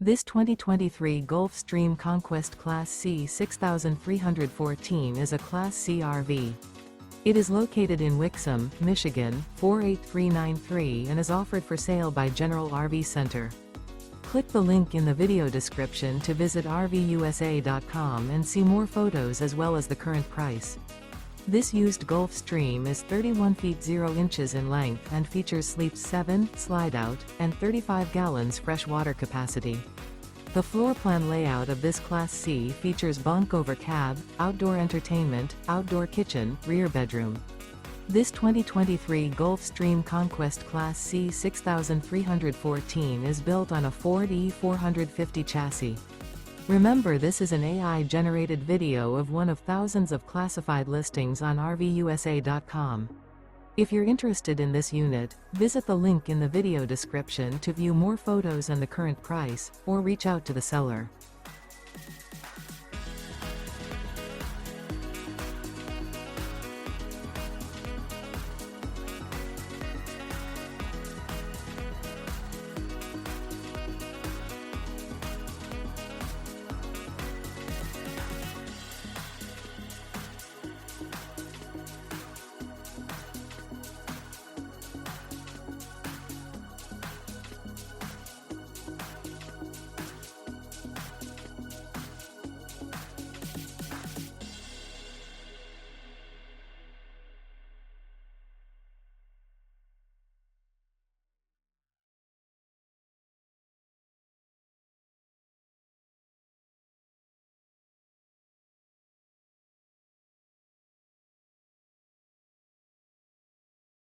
This 2023 Gulfstream Conquest Class C 6314 is a Class C RV. It is located in Wixom, Michigan, 48393 and is offered for sale by General RV Center. Click the link in the video description to visit RVUSA.com and see more photos as well as the current price. This used Gulfstream is 31 feet 0 inches in length and features sleeps 7, Slideout, and 35 gallons fresh water capacity. The floor plan layout of this Class C features bunk over cab, outdoor entertainment, outdoor kitchen, rear bedroom. This 2023 Gulfstream Conquest Class C 6314 is built on a Ford E450 chassis. Remember, this is an AI-generated video of one of thousands of classified listings on RVUSA.com. If you're interested in this unit, visit the link in the video description to view more photos and the current price, or reach out to the seller.